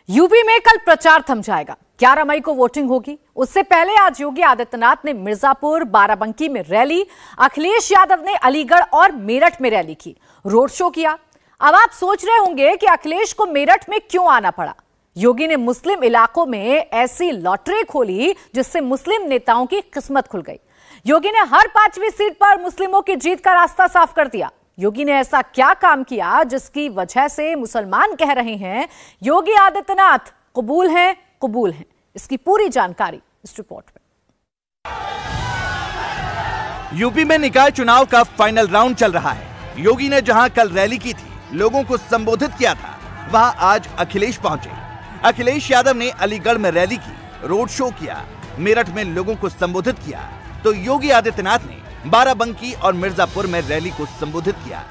UP में कल प्रचार थम जाएगा। 11 मई को वोटिंग होगी। उससे पहले आज योगी आदित्यनाथ ने मिर्जापुर, बाराबंकी में रैली, अखिलेश यादव ने अलीगढ़ और मेरठ में रैली की, रोड शो किया। अब आप सोच रहे होंगे कि अखिलेश को मेरठ में क्यों आना पड़ा। योगी ने मुस्लिम इलाकों में ऐसी लॉटरी खोली जिससे मुस्लिम नेताओं की किस्मत खुल गई। योगी ने हर 5वीं सीट पर मुस्लिमों की जीत का रास्ता साफ कर दिया। योगी ने ऐसा क्या काम किया जिसकी वजह से मुसलमान कह रहे हैं योगी आदित्यनाथ कबूल हैं, कबूल हैं। इसकी पूरी जानकारी इस रिपोर्ट में। यूपी में निकाय चुनाव का फाइनल राउंड चल रहा है। योगी ने जहां कल रैली की थी, लोगों को संबोधित किया था, वहां आज अखिलेश पहुंचे। अखिलेश यादव ने अलीगढ़ में रैली की, रोड शो किया, मेरठ में लोगों को संबोधित किया, तो योगी आदित्यनाथ ने बाराबंकी और मिर्जापुर में रैली को संबोधित किया।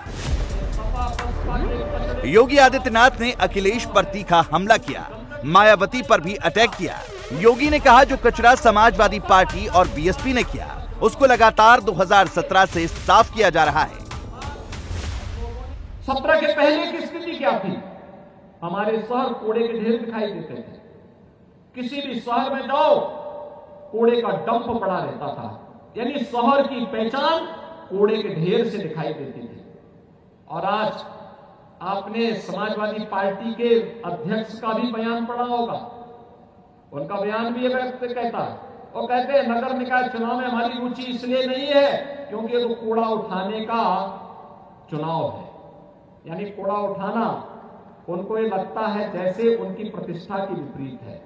योगी आदित्यनाथ ने अखिलेश पर तीखा हमला किया, मायावती पर भी अटैक किया। योगी ने कहा जो कचरा समाजवादी पार्टी और बीएसपी ने किया, उसको लगातार 2017 से साफ किया जा रहा है। 17 के पहले की स्थिति क्या थी? हमारे शहर कूड़े के ढेर दिखाई देते थे। किसी भी शहर में जाओ, कूड़े का डंप पड़ा रहता था। यानी शहर की पहचान कूड़े के ढेर से दिखाई देती थी। और आज आपने समाजवादी पार्टी के अध्यक्ष का भी बयान पढ़ा होगा। उनका बयान भी ये व्यक्त कहता है, वो कहते हैं नगर निकाय चुनाव में हमारी रुचि इसलिए नहीं है क्योंकि वो कूड़ा उठाने का चुनाव है। यानी कूड़ा उठाना उनको ये लगता है जैसे उनकी प्रतिष्ठा की विपरीत है।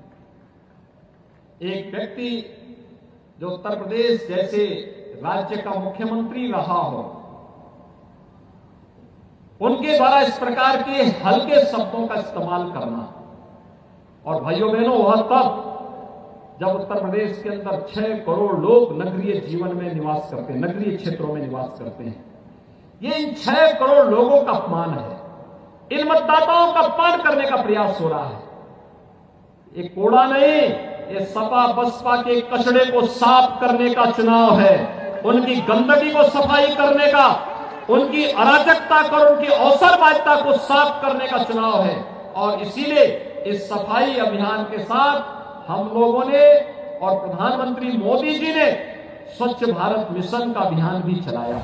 एक व्यक्ति जो उत्तर प्रदेश जैसे राज्य का मुख्यमंत्री रहा हो, उनके द्वारा इस प्रकार के हल्के शब्दों का इस्तेमाल करना, और भाइयों बहनों वह तब जब उत्तर प्रदेश के अंदर 6 करोड़ लोग नगरीय जीवन में निवास करते हैं, नगरीय क्षेत्रों में निवास करते हैं। ये इन 6 करोड़ लोगों का अपमान है। इन मतदाताओं का अपमान करने का प्रयास हो रहा है। ये कूड़ा नहीं, ये सपा बसपा के कचड़े को साफ करने का चुनाव है। उनकी गंदगी को सफाई करने का, उनकी अराजकता और उनकी अवसरवादिता को साफ करने का चुनाव है। और इसीलिए इस सफाई अभियान के साथ हम लोगों ने और प्रधानमंत्री मोदी जी ने स्वच्छ भारत मिशन का अभियान भी चलाया।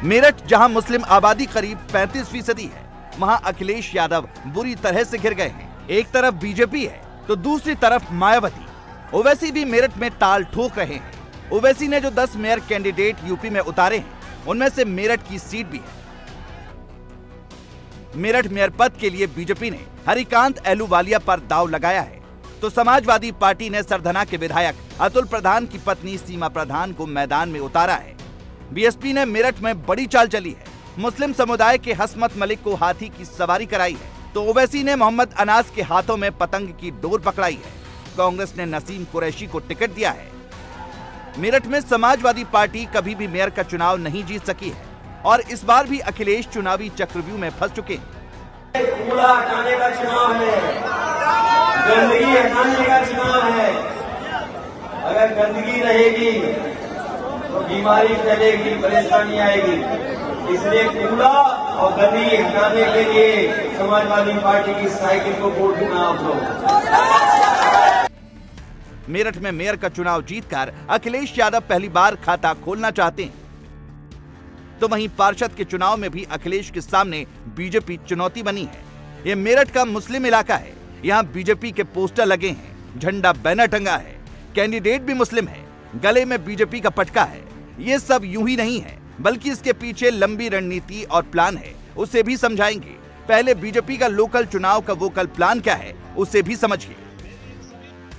मेरठ, जहां मुस्लिम आबादी करीब 35% है, वहां अखिलेश यादव बुरी तरह से घिर गए हैं। एक तरफ बीजेपी है तो दूसरी तरफ मायावती। ओवैसी भी मेरठ में ताल ठोक रहे हैं। ओवैसी ने जो 10 मेयर कैंडिडेट यूपी में उतारे हैं, उनमें से मेरठ की सीट भी है। मेरठ मेयर पद के लिए बीजेपी ने हरिकांत अहलूवालिया पर दांव लगाया है, तो समाजवादी पार्टी ने सरधना के विधायक अतुल प्रधान की पत्नी सीमा प्रधान को मैदान में उतारा है। बीएसपी ने मेरठ में बड़ी चाल चली है। मुस्लिम समुदाय के हसमत मलिक को हाथी की सवारी कराई है, तो ओवैसी ने मोहम्मद अनास के हाथों में पतंग की डोर पकड़ाई है। कांग्रेस ने नसीम कुरैशी को टिकट दिया है। मेरठ में समाजवादी पार्टी कभी भी मेयर का चुनाव नहीं जीत सकी है, और इस बार भी अखिलेश चुनावी चक्रव्यूह में फंस चुके हैं। कूड़ा हटाने का चुनाव है, गंदगी हटाने का चुनाव है। अगर गंदगी रहेगी तो बीमारी फैलेगी, परेशानी आएगी। इसलिए कूड़ा और गंदगी हटाने के लिए समाजवादी पार्टी की साइकिल को वोट देना आप लोग। मेरठ में मेयर का चुनाव जीतकर अखिलेश यादव पहली बार खाता खोलना चाहते हैं, तो वहीं पार्षद के चुनाव में भी अखिलेश के सामने बीजेपी चुनौती बनी है। ये मेरठ का मुस्लिम इलाका है, यहाँ बीजेपी के पोस्टर लगे हैं, झंडा बैनर टंगा है, कैंडिडेट भी मुस्लिम है, गले में बीजेपी का पटका है। ये सब यूं ही नहीं है, बल्कि इसके पीछे लंबी रणनीति और प्लान है, उसे भी समझाएंगे। पहले बीजेपी का लोकल चुनाव का वोकल प्लान क्या है, उसे भी समझिए।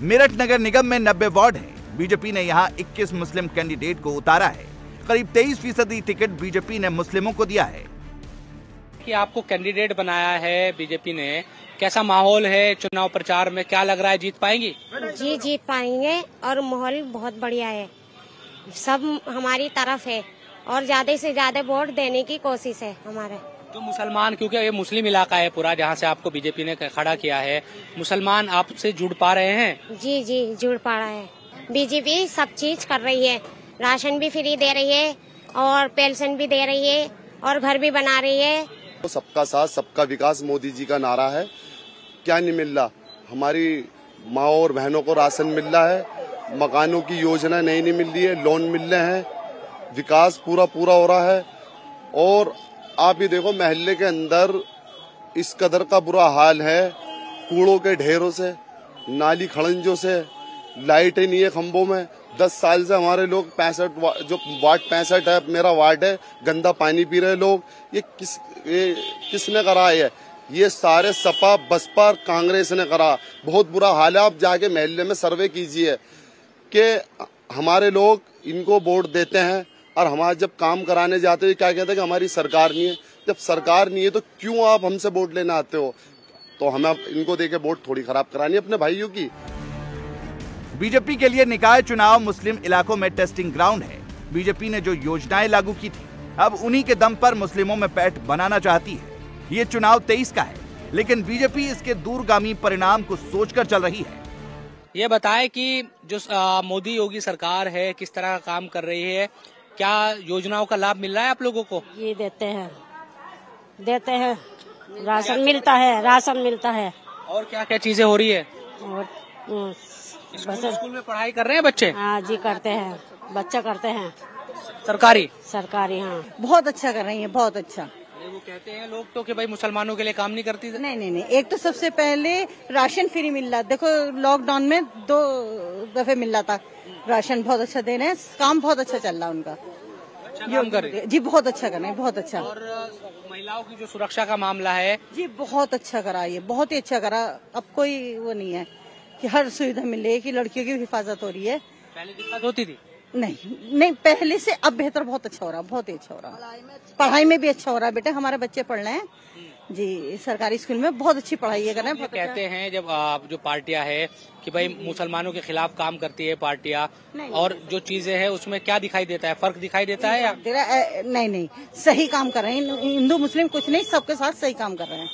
मेरठ नगर निगम में 90 वार्ड है। बीजेपी ने यहाँ 21 मुस्लिम कैंडिडेट को उतारा है। करीब 23% टिकट बीजेपी ने मुस्लिमों को दिया है। कि आपको कैंडिडेट बनाया है बीजेपी ने, कैसा माहौल है चुनाव प्रचार में? क्या लग रहा है, जीत पाएंगी? जी जीत पाएंगे, और माहौल बहुत बढ़िया है, सब हमारी तरफ है, और ज्यादा से ज्यादा वोट देने की कोशिश है हमारे। तो मुसलमान, क्योंकि ये मुस्लिम इलाका है पूरा जहाँ से आपको बीजेपी ने खड़ा किया है, मुसलमान आपसे जुड़ पा रहे हैं? जी जी जुड़ पा रहा है। बीजेपी सब चीज कर रही है, राशन भी फ्री दे रही है, और पेंशन भी दे रही है, और घर भी बना रही है। सबका साथ सबका विकास मोदी जी का नारा है। क्या नहीं मिल रहा। हमारी माँ और बहनों को राशन मिल रहा है, मकानों की योजना नई नहीं मिल रही है, लोन मिल रहे हैं, विकास पूरा हो रहा है। और आप ये देखो महल्ले के अंदर इस कदर का बुरा हाल है, कूड़ों के ढेरों से, नाली खड़ंजों से, लाइटें नहीं है खंभों में। 10 साल से हमारे लोग 65 जो वार्ड 65 है, मेरा वार्ड है, गंदा पानी पी रहे लोग। ये किसने करा है? ये सारे सपा, बसपा, कांग्रेस ने करा। बहुत बुरा हाल है। आप जाके महल्ले में सर्वे कीजिए कि हमारे लोग इनको वोट देते हैं और हमारे जब काम कराने जाते हैं क्या कहते हैं कि हमारी सरकार नहीं है। जब सरकार नहीं है तो क्यों आप हमसे वोट लेने आते हो? तो हमें इनको देके वोट थोड़ी खराब करानी है अपने भाइयों की। बीजेपी के लिए निकाय चुनाव मुस्लिम इलाकों में टेस्टिंग ग्राउंड है। बीजेपी ने जो योजनाएं लागू की थी, अब उन्हीं के दम पर मुस्लिमों में पैठ बनाना चाहती है। ये चुनाव 23 का है, लेकिन बीजेपी इसके दूरगामी परिणाम को सोचकर चल रही है। ये बताएं कि जो मोदी योगी सरकार है किस तरह का काम कर रही है, क्या योजनाओं का लाभ मिल रहा है आप लोगों को? ये देते हैं राशन मिलता है। और क्या क्या चीजें हो रही है? और स्कूल में पढ़ाई कर रहे हैं बच्चे? हाँ जी, करते हैं, बच्चा करते हैं। सरकारी? हाँ, बहुत अच्छा कर रही है, बहुत अच्छा। वो कहते हैं लोग तो कि भाई मुसलमानों के लिए काम नहीं करती। नहीं, एक तो सबसे पहले राशन फ्री मिल रहा। देखो लॉकडाउन में 2 दफे मिल रहा था राशन। बहुत अच्छा दे रहे हैं, काम बहुत अच्छा चल रहा है उनका। अच्छा काम कर रहे हैं जी, बहुत अच्छा कर रहे हैं, बहुत अच्छा। और महिलाओं की जो सुरक्षा का मामला है जी, बहुत अच्छा करा, ये बहुत ही अच्छा करा। अब कोई वो नहीं है कि हर सुविधा मिल रही है, कि लड़कियों की हिफाजत हो रही है। पहले दिक्कत होती थी? नहीं, पहले से अब बेहतर, बहुत अच्छा हो रहा, बहुत ही अच्छा हो रहा। पढ़ाई में भी अच्छा हो रहा है। बेटे हमारे बच्चे पढ़ रहे हैं जी सरकारी स्कूल में, बहुत अच्छी पढ़ाई है कर रहे हैं। कहते हैं जब जो पार्टियां है कि भाई मुसलमानों के खिलाफ काम करती है पार्टियां, और जो चीजें हैं उसमें क्या दिखाई देता है, फर्क दिखाई देता है या? नहीं, सही काम कर रहे हैं। हिंदू मुस्लिम कुछ नहीं, सबके साथ सही काम कर रहे हैं।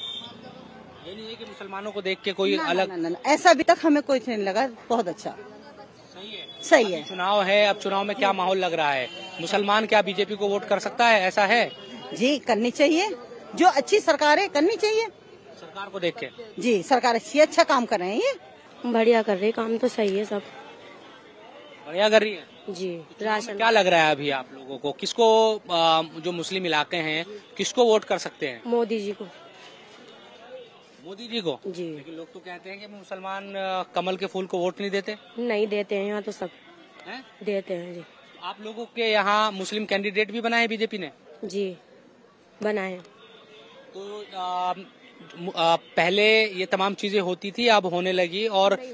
ये नहीं है कि मुसलमानों को देख के कोई अलग? ना, ऐसा अभी तक हमें कुछ नहीं लगा। बहुत अच्छा, सही है। चुनाव है, अब चुनाव में क्या माहौल लग रहा है? मुसलमान क्या बीजेपी को वोट कर सकता है, ऐसा है? जी, करनी चाहिए। जो अच्छी सरकार है करनी चाहिए। सरकार को देख के? जी, सरकार अच्छी, अच्छा काम कर रहे हैं, ये बढ़िया कर रही है, काम तो सही है, सब बढ़िया कर रही है जी। राशन क्या लग रहा है अभी आप लोगों को, किसको जो मुस्लिम इलाके हैं किसको वोट कर सकते हैं? मोदी जी को। मोदी जी को जी। लेकिन लोग तो कहते हैं कि मुसलमान कमल के फूल को वोट नहीं देते। नहीं देते हैं, यहाँ तो सब हैं? देते हैं जी। आप लोगों के यहाँ मुस्लिम कैंडिडेट भी बनाए बीजेपी ने? जी, बनाए। तो पहले ये तमाम चीजें होती थी, अब होने लगी और नहीं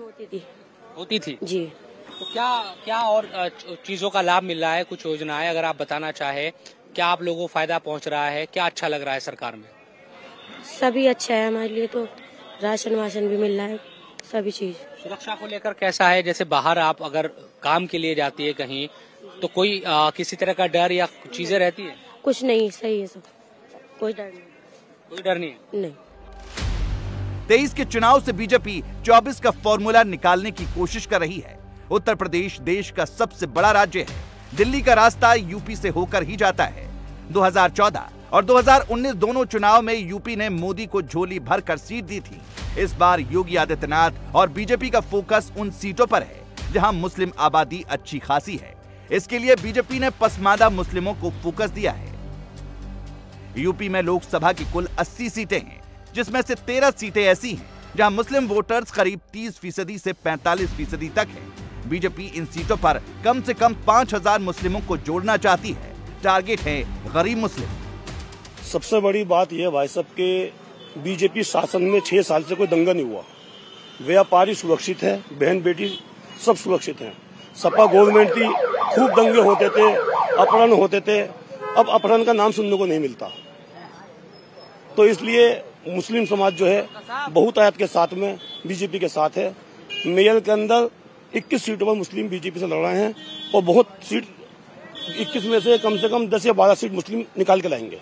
होती थी जी। तो क्या और चीजों का लाभ मिल रहा है? कुछ योजनाएं अगर आप बताना चाहे, क्या आप लोगों को फायदा पहुंच रहा है, क्या अच्छा लग रहा है सरकार में? सभी अच्छा है हमारे लिए, तो राशन वाशन भी मिल रहा है, सभी चीज। सुरक्षा को लेकर कैसा है? जैसे बाहर आप अगर काम के लिए जाती है कहीं, तो कोई किसी तरह का डर या चीजें रहती है? कुछ नहीं, सही है सब, कोई डर नहीं। कोई डर नहीं है? नहीं। 23 के चुनाव से बीजेपी 24 का फॉर्मूला निकालने की कोशिश कर रही है। उत्तर प्रदेश देश का सबसे बड़ा राज्य है। दिल्ली का रास्ता यूपी से होकर ही जाता है। 2014 और 2019 दोनों चुनाव में यूपी ने मोदी को झोली भरकर सीट दी थी। इस बार योगी आदित्यनाथ और बीजेपी का फोकस उन सीटों पर है जहां मुस्लिम आबादी अच्छी खासी है। इसके लिए बीजेपी ने पसमानदा मुस्लिमों को फोकस दिया है। यूपी में लोकसभा की कुल 80 सीटें हैं, जिसमें से 13 सीटें ऐसी हैं जहां मुस्लिम वोटर्स करीब 30% से 45% तक है। बीजेपी इन सीटों पर कम से कम 5000 मुस्लिमों को जोड़ना चाहती है। टारगेट है गरीब मुस्लिम। सबसे बड़ी बात यह भाई साहब के बीजेपी शासन में 6 साल से कोई दंगा नहीं हुआ। व्यापारी सुरक्षित है, बहन बेटी सब सुरक्षित हैं। सपा गवर्नमेंट थी, खूब दंगे होते थे, अपहरण होते थे। अब अपहरण का नाम सुनने को नहीं मिलता। तो इसलिए मुस्लिम समाज जो है बहुतायत के साथ में बीजेपी के साथ है। मेयर के अंदर 21 सीटों पर मुस्लिम बीजेपी से लड़ रहे हैं और बहुत सीट 21 में से कम 10 या 12 सीट मुस्लिम निकाल के लाएंगे।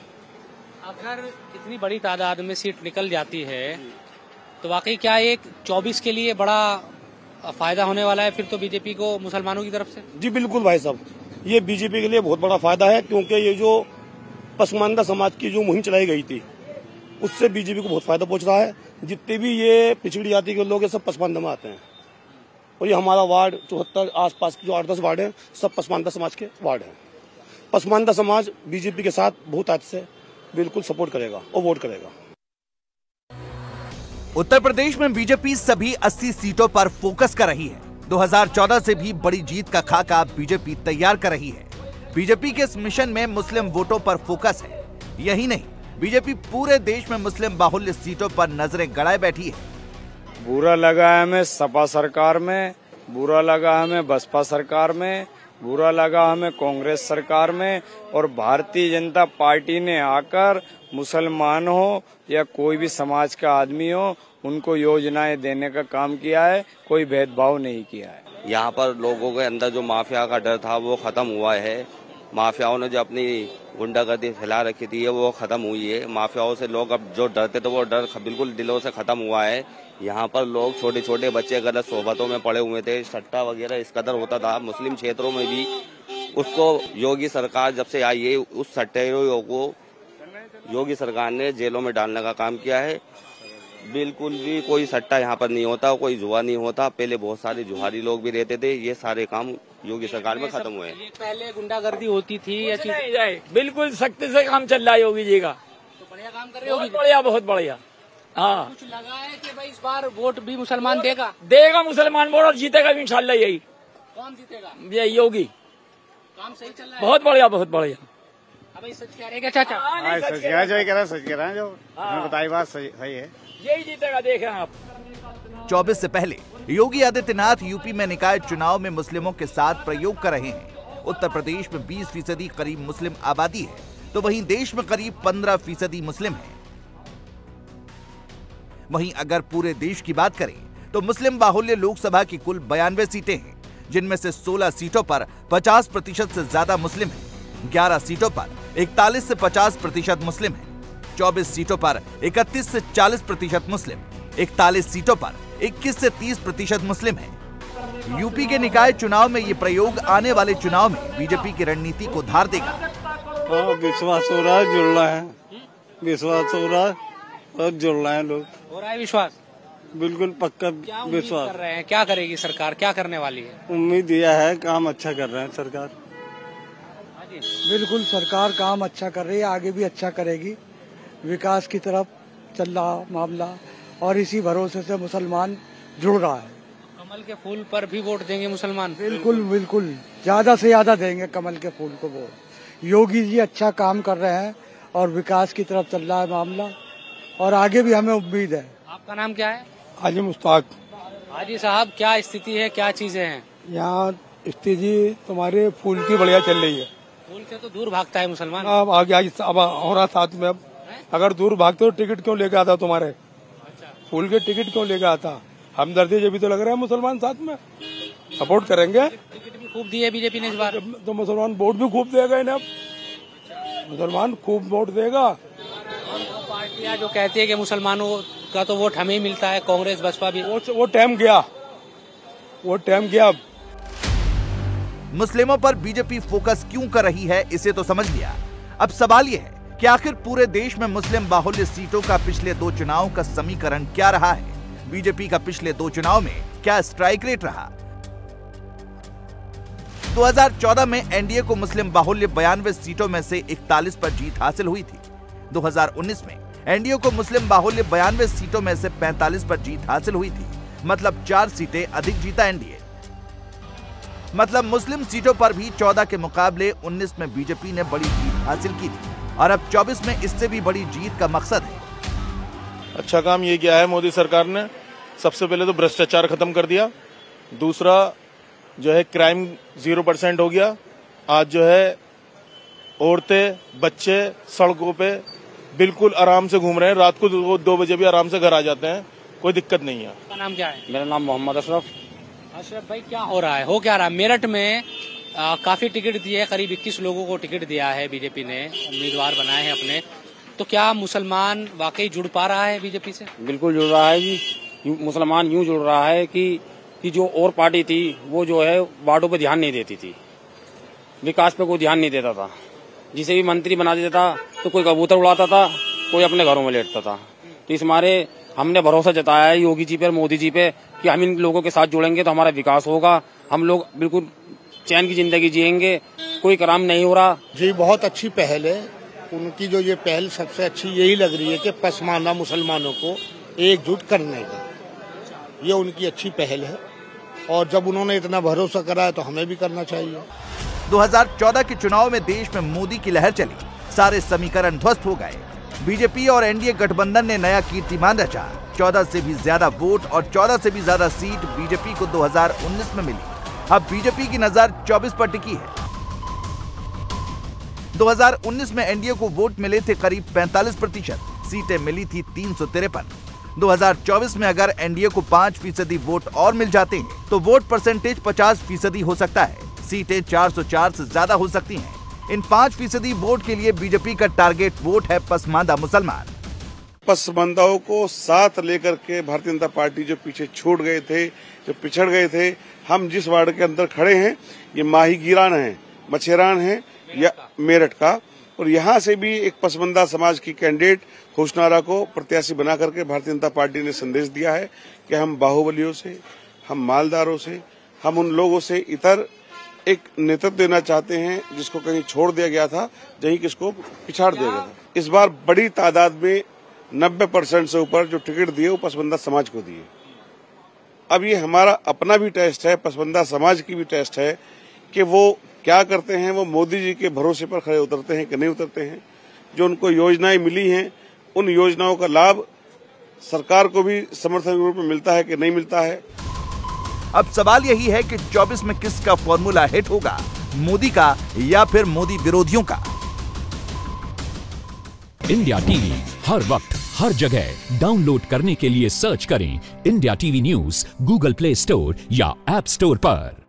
अगर इतनी बड़ी तादाद में सीट निकल जाती है तो वाकई क्या एक 24 के लिए बड़ा फायदा होने वाला है फिर तो बीजेपी को मुसलमानों की तरफ से? जी बिल्कुल भाई साहब, ये बीजेपी के लिए बहुत बड़ा फायदा है, क्योंकि ये जो पसमानदा समाज की जो मुहिम चलाई गई थी उससे बीजेपी को बहुत फायदा पहुंच रहा है। जितने भी ये पिछड़ी जाति के लोग हैं सब पसमानदा में आते हैं। और ये हमारा वार्ड 74 आसपास के जो 8-10 वार्ड हैं सब पसमानदा समाज के वार्ड हैं। पसमानदा समाज बीजेपी के साथ बहुत आज से बिल्कुल सपोर्ट करेगा और वोट करेगा। उत्तर प्रदेश में बीजेपी सभी 80 सीटों पर फोकस कर रही है। 2014 से भी बड़ी जीत का खाका बीजेपी तैयार कर रही है। बीजेपी के इस मिशन में मुस्लिम वोटों पर फोकस है। यही नहीं, बीजेपी पूरे देश में मुस्लिम बाहुल्य सीटों पर नजरें गड़ाए बैठी है। बुरा लगा है हमें सपा सरकार में, बुरा लगा हमें बसपा सरकार में, बुरा लगा हमें कांग्रेस सरकार में, और भारतीय जनता पार्टी ने आकर मुसलमान हो या कोई भी समाज का आदमी हो उनको योजनाएं देने का काम किया है, कोई भेदभाव नहीं किया है। यहाँ पर लोगों के अंदर जो माफिया का डर था वो खत्म हुआ है। माफियाओं ने जो अपनी गुंडागर्दी फैला रखी थी वो खत्म हुई है। माफियाओं से लोग अब जो डरते थे वो डर बिल्कुल दिलों से खत्म हुआ है। यहाँ पर लोग छोटे छोटे बच्चे गलत सोहबतों में पड़े हुए थे, सट्टा वगैरह इस कदर होता था मुस्लिम क्षेत्रों में भी। उसको योगी सरकार जब से आई है उस सट्टेबाजों को योगी सरकार ने जेलों में डालने का काम किया है। बिल्कुल भी कोई सट्टा यहाँ पर नहीं होता, कोई जुआ नहीं होता। पहले बहुत सारे जुहारी लोग भी रहते थे, ये सारे काम योगी सरकार में खत्म हुए हैं। पहले गुंडागर्दी होती थी या बिल्कुल सख्ती से काम चल रहा है योगी जी का। तो बढ़िया काम कर रहे हो, बढ़िया, बहुत बढ़िया। हाँ, कुछ लगा है कि भाई इस बार वोट भी मुसलमान देगा मुसलमान वोट और जीतेगा भी इंशाल्लाह। यही कौन जीतेगा? ये योगी। काम सही चल रहा है, बहुत बढ़िया, बहुत बढ़िया। अब सच कह रहे हैं क्या चाचा? सच कह रहे हैं, सच कह रहे हैं, जो बताई बात सही है। यही जीतेगा, देखें आप। 24 से पहले योगी आदित्यनाथ यूपी में निकाय चुनाव में मुस्लिमों के साथ प्रयोग कर रहे हैं। उत्तर प्रदेश में 20% करीब मुस्लिम आबादी है, तो वहीं देश में करीब 15% मुस्लिम है। वहीं अगर पूरे देश की बात करें तो मुस्लिम बाहुल्य लोकसभा की कुल 92 सीटें हैं, जिनमें से 16 सीटों पर 50% से ज्यादा मुस्लिम हैं, 11 सीटों पर 41 से 50% मुस्लिम हैं, 24 सीटों पर 31 से 40% मुस्लिम, 41 सीटों पर 21 से 30% मुस्लिम हैं। यूपी के निकाय चुनाव में ये प्रयोग आने वाले चुनाव में बीजेपी की रणनीति को धार देगा। विश्वास हो रहा है, जुड़ रहा है, विश्वास हो रहा है और जुड़ रहे हैं लोग। हो रहा है विश्वास, बिल्कुल पक्का विश्वास कर रहे हैं। क्या करेगी सरकार, क्या करने वाली है? उम्मीद यह है काम अच्छा कर रहे हैं सरकार। बिल्कुल सरकार काम अच्छा कर रही है, आगे भी अच्छा करेगी। विकास की तरफ चल रहा मामला और इसी भरोसे से मुसलमान जुड़ रहा है। कमल के फूल पर भी वोट देंगे मुसलमान? बिल्कुल बिल्कुल, ज्यादा से ज्यादा देंगे कमल के फूल को वोट। योगी जी अच्छा काम कर रहे हैं और विकास की तरफ चल रहा है मामला, और आगे भी हमें उम्मीद है। आपका नाम क्या है? हाजी मुश्ताक। हाजी साहब, क्या स्थिति है, क्या चीजें हैं यहाँ? स्थिति तुम्हारे फूल की बढ़िया चल रही है। फूल से तो दूर भागता है मुसलमान। अब आगे अब हो रहा साथ में। अब अगर दूर भागते तो टिकट क्यों लेके आता तुम्हारे? अच्छा, फूल के टिकट क्यों लेके आता? हमदर्दी जब भी तो लग रहा है मुसलमान साथ में सपोर्ट करेंगे। टिकट भी खूब दी है बीजेपी ने इस बार, तो मुसलमान वोट भी खूब देगा इन्हें। मुसलमान खूब वोट देगा। पार्टियां जो कहती है कि मुसलमानों का तो वोट हमें ही मिलता है, कांग्रेस बसपा भी, वो टाइम गया, वो टाइम गया। अब मुस्लिमों पर बीजेपी फोकस क्यों कर रही है इसे तो समझ लिया। अब सवाल यह है कि आखिर पूरे देश में मुस्लिम बाहुल्य सीटों का पिछले 2 चुनाव का समीकरण क्या रहा है? बीजेपी का पिछले 2 चुनाव में क्या स्ट्राइक रेट रहा? 2014 में एनडीए को मुस्लिम बाहुल्य 92 सीटों में से 41 पर जीत हासिल हुई थी। 2019 में एनडीए को मुस्लिम बाहुल्य 92 सीटों में से 45 पर जीत हासिल हुई थी, मतलब 4 सीटें अधिक जीता एनडीए। मतलब मुस्लिम सीटों पर भी 14 के मुकाबले 19 में बीजेपी ने बड़ी जीत हासिल की थी, और अब 24 में इससे भी बड़ी जीत का मकसद है। अच्छा काम ये किया है मोदी सरकार ने। सबसे पहले तो भ्रष्टाचार खत्म कर दिया, दूसरा जो है क्राइम 0% हो गया। आज जो है औरतें बच्चे सड़कों पे बिल्कुल आराम से घूम रहे हैं, रात को 2 बजे भी आराम से घर आ जाते हैं, कोई दिक्कत नहीं है। आपका नाम क्या है? मेरा नाम मोहम्मद अशरफ। अशरफ भाई, क्या हो रहा है, हो क्या रहा है? मेरठ में काफी टिकट दिए है, करीब 21 लोगों को टिकट दिया है बीजेपी ने, उम्मीदवार बनाए हैं अपने। तो क्या मुसलमान वाकई जुड़ पा रहा है बीजेपी से? बिल्कुल जुड़ रहा है जी। मुसलमान यूं जुड़ रहा है कि जो और पार्टी थी वो जो है वार्डों पे ध्यान नहीं देती थी, विकास पे कोई ध्यान नहीं देता था। जिसे भी मंत्री बना देता था तो कोई कबूतर उड़ाता था, कोई अपने घरों में लेटता था। तो इस मारे हमने भरोसा जताया है योगी जी पे और मोदी जी पे कि हम इन लोगों के साथ जुड़ेंगे तो हमारा विकास होगा, हम लोग बिल्कुल चैन की जिंदगी जिएंगे, कोई क्राइम नहीं हो रहा। जी बहुत अच्छी पहल है उनकी, जो ये पहल सबसे अच्छी यही लग रही है कि पसमानदा मुसलमानों को एकजुट करने का, ये उनकी अच्छी पहल है और जब उन्होंने इतना भरोसा करा है तो हमें भी करना चाहिए। 2014 के चुनाव में देश में मोदी की लहर चली, सारे समीकरण ध्वस्त हो गए। बीजेपी और एनडीए गठबंधन ने नया कीर्तिमान रचा। 14 से भी ज्यादा वोट और 14 से भी ज्यादा सीट बीजेपी को 2019 में मिली। अब बीजेपी की नजर 24 पर टिकी है। 2019 में एनडीए को वोट मिले थे करीब 45%, सीटें मिली थी 353। 2024 में अगर एनडीए को 5% वोट और मिल जाते हैं तो वोट परसेंटेज 50% हो सकता है, सीटें 404 से ज्यादा हो सकती हैं। इन 5% वोट के लिए बीजेपी का टारगेट वोट है पसमानदा मुसलमान। पसमानदाओं को साथ लेकर के भारतीय जनता पार्टी जो पीछे छूट गए थे, जो पिछड़ गए थे, हम जिस वार्ड के अंदर खड़े हैं ये माहीगीरान है, मछेरान है या मेरठ का, और यहाँ से भी एक पसमानदा समाज की कैंडिडेट खुशनारा को प्रत्याशी बना करके भारतीय जनता पार्टी ने संदेश दिया है कि हम बाहुबलियों से, हम मालदारों से, हम उन लोगों से इतर एक नेतृत्व देना चाहते हैं जिसको कहीं छोड़ दिया गया था, कहीं किसको पिछाड़ दिया गया था। इस बार बड़ी तादाद में 90% से ऊपर जो टिकट दिए वो पसमानदा समाज को दिए। अब ये हमारा अपना भी टेस्ट है, पसमानदा समाज की भी टेस्ट है कि वो क्या करते हैं, वो मोदी जी के भरोसे पर खड़े उतरते हैं कि नहीं उतरते हैं। जो उनको योजनाएं मिली हैं उन योजनाओं का लाभ सरकार को भी समर्थन के रूप में मिलता है कि नहीं मिलता है। अब सवाल यही है कि 24 में किसका फॉर्मूला हिट होगा, मोदी का या फिर मोदी विरोधियों का। इंडिया टीवी हर वक्त हर जगह डाउनलोड करने के लिए सर्च करें India TV news Google play store या ऐप स्टोर पर।